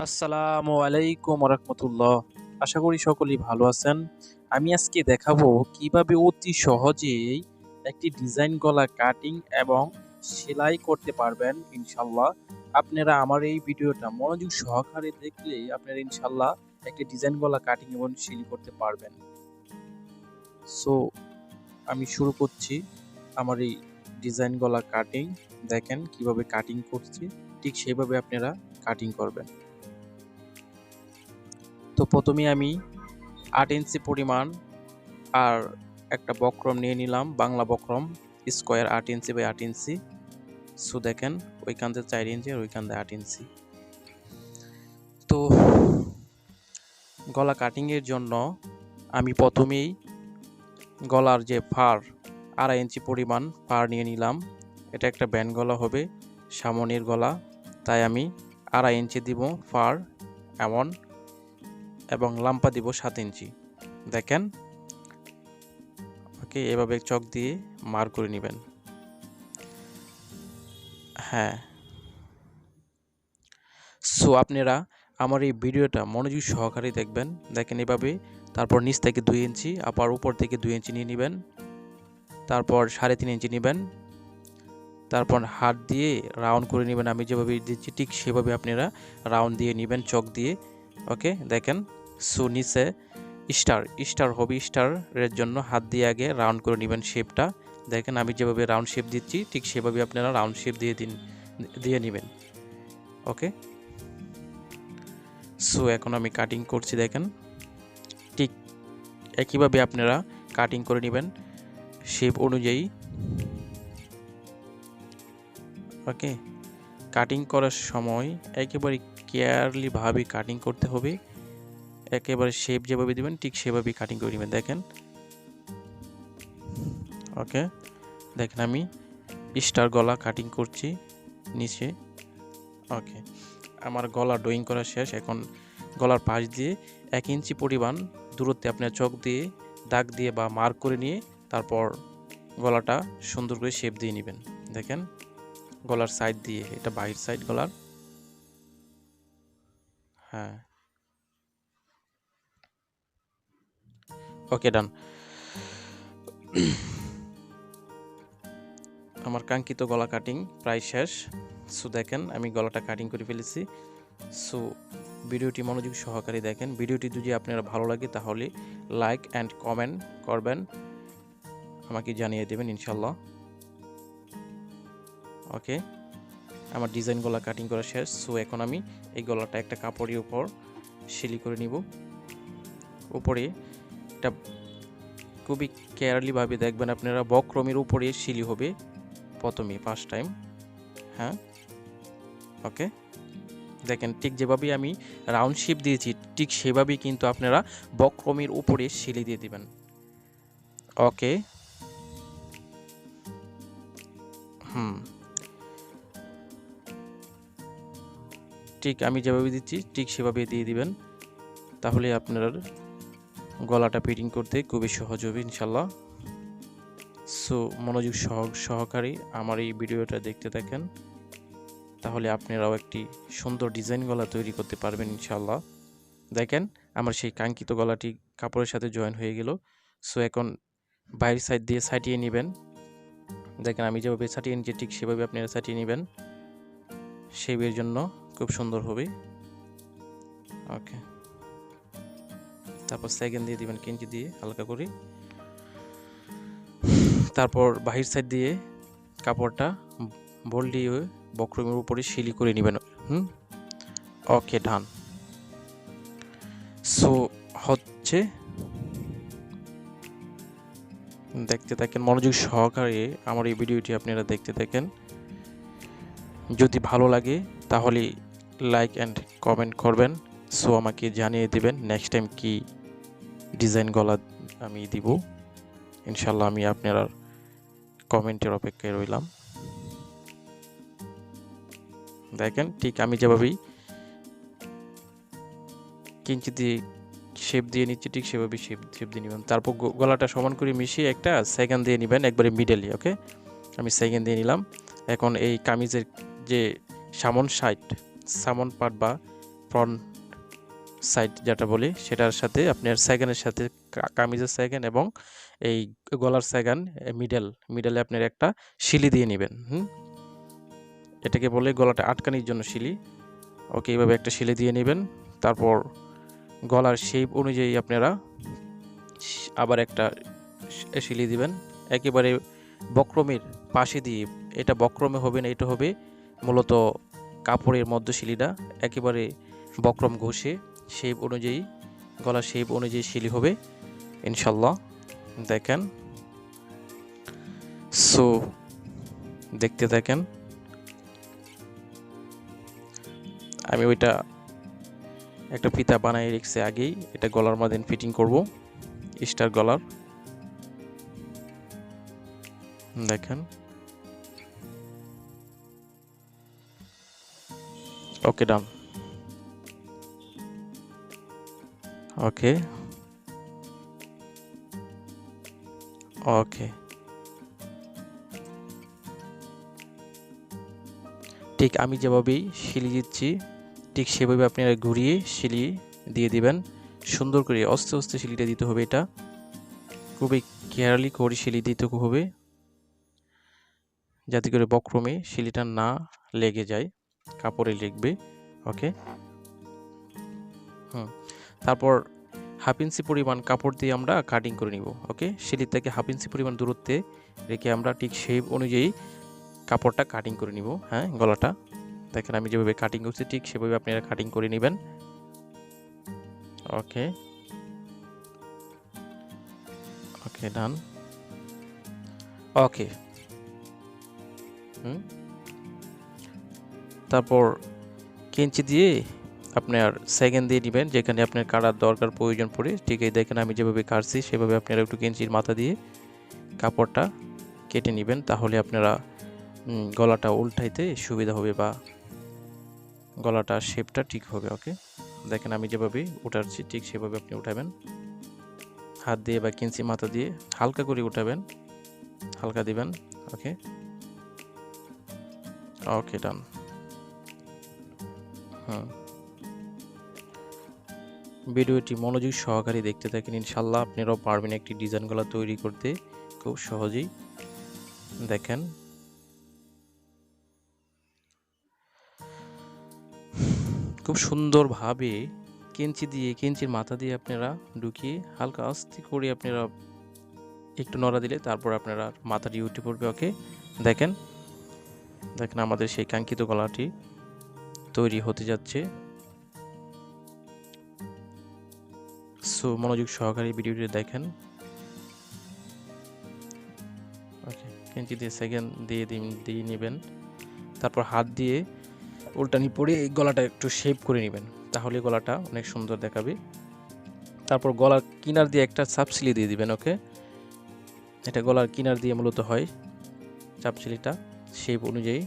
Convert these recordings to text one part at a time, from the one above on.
আসসালামু আলাইকুম রাহমাতুল্লাহ। আশা করি সকলেই ভালো আছেন। আমি আজকে দেখাবো কিভাবে অতি সহজেই একটি ডিজাইন গলা কাটিং এবং সেলাই করতে পারবেন ইনশাল্লাহ। আপনারা আমার এই ভিডিওটা মনোযোগ সহকারে দেখলেই আপনারা ইনশাল্লাহ একটি ডিজাইন গলা কাটিং এবং সেলাই করতে পারবেন। সো আমি শুরু করছি আমার এই ডিজাইন গলা কাটিং। দেখেন কিভাবে কাটিং করছি, ঠিক সেভাবে আপনারা কাটিং করবেন। তো প্রথমে আমি 8 ইঞ্চি পরিমাণ আর একটা বক্রম নিয়ে নিলাম, বাংলা buckram square 8 inch by 8 inch. So দেখেন ওইখান থেকে 4 ইঞ্চি আর ওইখান থেকে 8 ইঞ্চি। তো গলা কাটিংয়ের জন্য আমি প্রথমেই গলার যে ফার 2.5 ইঞ্চি পরিমাণ ফার নিয়ে নিলাম। এটা একটা ব্যান্ড গলা হবে, সামনের গলা, তাই আমি 2.5 ইঞ্চি দিব ফার এমন, এবং লাম্পা দিব 7 ইঞ্চি। দেখেন ওকে, এভাবে চক দিয়ে মার করে নেবেন। হ্যাঁ, সো আপনারা আমার এই ভিডিওটা মনোযোগ সহকারে দেখবেন। দেখেন এভাবে, তারপর নিচ থেকে 2 ইঞ্চি, আবার উপর থেকে 2 ইঞ্চি নিয়ে নেবেন, তারপর 3.5 ইঞ্চি নেবেন, তারপর হাত দিয়ে রাউন্ড করে নেবেন। আমি যেভাবে দিচ্ছি ঠিক সেভাবে আপনারা রাউন্ড দিয়ে নেবেন চক দিয়ে। ওকে দেখেন, সো নিচে স্টার হবে, স্টারের জন্য হাত দিয়ে আগে রাউন্ড করে নেবেন শেপটা। দেখেন আমি যেভাবে রাউন্ড শেপ দিচ্ছি ঠিক সেভাবে আপনারা রাউন্ড শেপ দিয়ে নেবেন। ওকে, সো এখন আমি কাটিং করছি। দেখেন ঠিক একইভাবে আপনারা কাটিং করে নেবেন শেপ অনুযায়ী। ওকে, কাটিং করার সময় একেবারে কেয়ারলিভাবে কাটিং করতে হবে। একেবারে শেপ যেভাবে দিবেন ঠিক সেভাবেই কাটিং করে নেবেন। দেখেন ওকে, দেখেন আমি স্টার গলা কাটিং করছি নিচে। ওকে, আমার গলা ড্রয়িং করা শেষ। এখন গলার পাশ দিয়ে 1 ইঞ্চি পরিমাণ দূরত্বে আপনার চক দিয়ে দাগ দিয়ে বা মার্ক করে নিয়ে তারপর গলাটা সুন্দর করে শেপ দিয়ে নেবেন। দেখেন গলার সাইড দিয়ে, এটা বাহির সাইড গলার। হ্যাঁ, ওকে ডান। আমার কাঙ্ক্ষিত গলা কাটিং প্রায় শেষ। সো দেখেন আমি গলাটা কাটিং করে ফেলেছি। সো ভিডিওটি মনোযোগ সহকারে দেখেন। ভিডিওটি যদি আপনারা ভালো লাগে তাহলে লাইক অ্যান্ড কমেন্ট করবেন, আমাকে জানিয়ে দেবেন ইনশাল্লাহ। ওকে, আমার ডিজাইন গলা কাটিং করা শেষ। সো এখন আমি এই গলাটা একটা কাপড়ের উপর সেলাই করে নিব। উপরে এটা খুবই কেয়ারলিভাবে দেখবেন আপনারা, বক্রমের উপরে সেলাই হবে প্রথমে ফার্স্ট টাইম। হ্যাঁ ওকে, দেখেন ঠিক যেভাবে আমি রাউন্ড শেপ দিয়েছি ঠিক সেভাবেই কিন্তু আপনারা বক্রমের উপরে সেলাই দিয়ে দিবেন। ওকে, ঠিক আমি যেভাবে দিচ্ছি ঠিক সেভাবে দিয়ে দিবেন, তাহলে আপনার গলাটা ফিটিং করতে খুবই সহজ হবে ইনশাল্লাহ। সো মনোযোগ সহকারে আমার এই ভিডিওটা দেখতে থাকেন, তাহলে আপনারাও একটি সুন্দর ডিজাইন গলা তৈরি করতে পারবেন ইনশাল্লাহ। দেখেন আমার সেই কাঙ্ক্ষিত গলাটি কাপড়ের সাথে জয়েন হয়ে গেল। সো এখন বাইরের সাইড দিয়ে সাটিয়ে নেবেন। দেখেন আমি যেভাবে সাটিয়ে নিচ্ছি ঠিক সেভাবে আপনারা সাটিয়ে নেবেন, শেপের জন্য খুব সুন্দর হবে। ওকে, তারপর সেকেন্ড দিয়ে দিবেন কেঞ্চি দিয়ে হালকা করে, তারপর বাহির সাইড দিয়ে কাপড়টা বোল্ড দিয়ে বক্রমের উপরে সেলাই করে নেবেন। ওকে ডান। সো হচ্ছে, দেখতে থাকেন মনোযোগ সহকারে আমার এই ভিডিওটি আপনারা দেখতে থাকেন। যদি ভালো লাগে তাহলে লাইক অ্যান্ড কমেন্ট করবেন। সো আমাকে জানিয়ে দেবেন নেক্সট টাইম কি ডিজাইন গলা আমি দিব ইনশাল্লাহ। আমি আপনার কমেন্টের অপেক্ষায় রইলাম। দেখেন ঠিক আমি যেভাবেই কিঞ্চিত দিয়ে শেপ দিয়ে নিচ্ছি ঠিক সেভাবে শেপ দিয়ে নেবেন। তারপর গলাটা সমান করে মিশিয়ে একটা সেকেন্ড দিয়ে নেবেন একবারে মিডলে। ওকে, আমি সেকেন্ড দিয়ে নিলাম। এখন এই কামিজের যে সামন পার্ট বা ফ্রন্ট সাইড যেটা বলি সেটার সাথে আপনার সেকেন্ডের সাথে কামিজের সেকেন্ড এবং এই গলার সেকেন্ড মিডলে আপনার একটা শিলি দিয়ে নেবেন। এটাকে বলে গলাটা আটকানোর জন্য শিলি। ওকে, এইভাবে একটা শিলি দিয়ে নেবেন। তারপর গলার শেপ অনুযায়ী আপনারা আবার একটা শিলি দিবেন একেবারে বক্রমের পাশে দিয়ে। এটা বক্রমে হবে না, এটা হবে মূলত কাপড়ের মধ্য শিলিটা একেবারে বক্রম ঘষে শেপ অনুযায়ী, গলার শেপ অনুযায়ী শিলি হবে ইনশাল্লাহ। দেখেন, সো দেখতে থাকেন। আমি ওইটা একটা ফিতা বানাই রেখেছি আগেই, এটা গলার মধ্যে ফিটিং করব স্টার গলার। দেখেন, ওকে ডান। ওকে ওকে, ঠিক আমি যেভাবেই শিলি দিচ্ছি ঠিক সেভাবে আপনারা ঘুরিয়ে শিলি দিয়ে দিবেন। সুন্দর করে আস্তে আস্তে শিলিটা দিতে হবে, এটা খুবই কেয়ারলি করে শিলি দিতে হবে যাতে করে বক্রমে শিলিটা না লেগে যায়, কাপড়ে লেগবে। ওকে, তারপর হাফ ইঞ্চি পরিমাণ কাপড় দিয়ে আমরা কাটিং করে নিব। ওকে, শিলি থেকে হাফ ইঞ্চি পরিমাণ দূরত্বে রেখে আমরা ঠিক শেপ অনুযায়ী কাপড়টা কাটিং করে নিব। হ্যাঁ, গলাটা দেখেন আমি যেভাবে কাটিং করছি ঠিক সেভাবে আপনারা কাটিং করে নেবেন। ওকে ওকে ডান। ওকে, তারপর কেঞ্চি দিয়ে আপনার সেকেন্ড দিয়ে নেবেন যেখানে আপনার কাটার দরকার প্রয়োজন পড়ে। ঠিক এই দেখেন আমি যেভাবে কাটছি সেভাবে আপনারা একটু কেঞ্চির মাথা দিয়ে কাপড়টা কেটে নেবেন, তাহলে আপনারা গলাটা উল্টাইতে সুবিধা হবে বা গলাটা শেপটা ঠিক হবে। ওকে, দেখেন আমি যেভাবে উঠাচ্ছি ঠিক সেভাবে আপনি উঠাবেন, হাত দিয়ে বা কেঞ্চি মাথা দিয়ে হালকা করে উঠাবেন, হালকা দিবেন। ওকে ওকে ডান। ভিডিওটি মনোযোগ সহকারে দেখতে থাকেন, ইনশাল্লাহ আপনারাও পারবেন একটি ডিজাইন গলা তৈরি করতে খুব সহজেই। দেখেন, খুব সুন্দরভাবে কেঞ্চির মাথা দিয়ে আপনারা ঢুকিয়ে হালকা আস্তে করে আপনারা একটু নড়া দিলে তারপর আপনারা মাথাটি উঠে পড়বে। ওকে, দেখেন দেখেন আমাদের সেই কাঙ্ক্ষিত গলাটি তৈরি হতে যাচ্ছে। সো মনোযোগ সহকারে ভিডিওটি দেখেন। ওকে, কেঞ্চি দিয়ে সেকেন্ড দিয়ে নেবেন, তারপর হাত দিয়ে উল্টানি পরে এই গলাটা একটু শেপ করে নেবেন, তাহলে গলাটা অনেক সুন্দর দেখাবে। তারপর গলার কিনার দিয়ে একটা সাবসিলি দিয়ে দিবেন। ওকে, এটা গলার কিনার দিয়ে মূলত হয় চাপসিলিটা শেপ অনুযায়ী।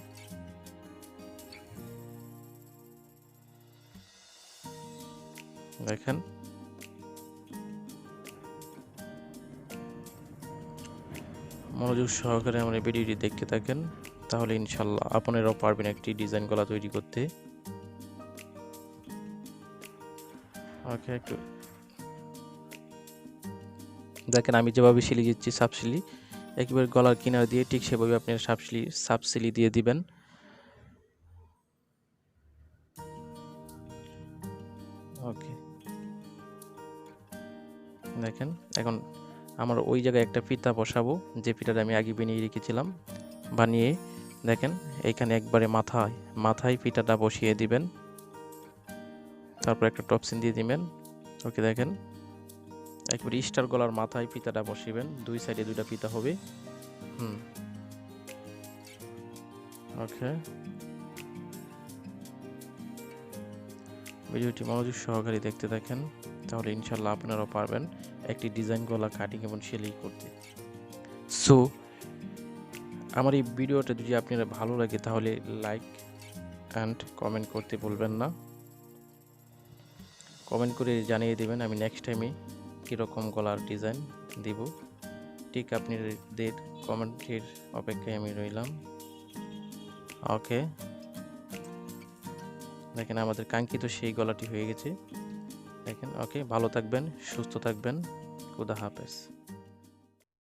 দেখেন, মনোযোগ সহকারে আমার ভিডিওটি দেখতে থাকেন, তাহলে ইনশাল্লাহ আপনারাও পারবেন একটি ডিজাইন গলা তৈরি করতে। ওকে, একটু দেখেন আমি যেভাবে শিলি দিচ্ছি সাবসিলি একেবারে গলার কিনার দিয়ে ঠিক সেভাবে আপনারা সাবসিলি দিয়ে দিবেন। ওকে, দেখেন এখন আমার ওই জায়গায় একটা ফিতা বসাবো, যে ফিতাটা আমি আগে বানিয়ে রেখেছিলাম। বানিয়ে দেখেন এইখানে একবারে মাথায় ফিতাটা বসিয়ে দিবেন, তারপর একটা টপসিন দিয়ে দিবেন। ওকে, দেখেন একবারে স্টার গলার মাথায় ফিতাটা বসিবেন, দুই সাইডে দুইটা ফিতা হবে। ওকে, ভিডিওটি মনোযোগ সহকারে দেখতে থাকেন, তাহলে ইনশাল্লাহ আপনারাও পারবেন একটি ডিজাইন গলা কাটিং এবং সেলাই করতে। সো আমার এই ভিডিওটা যদি আপনারা ভালো লাগে তাহলে লাইক অ্যান্ড কমেন্ট করতে ভুলবেন না। কমেন্ট করে জানিয়ে দেবেন আমি নেক্সট টাইমে কীরকম গলার ডিজাইন দিব। ঠিক আপনাদের কমেন্টের অপেক্ষায় আমি রইলাম। ওকে, দেখেন আমাদের কাঙ্ক্ষিত সেই গলাটি হয়ে গেছে। দেখেন, ওকে, ভালো থাকবেন, সুস্থ থাকবেন, খুদা হাফেজ।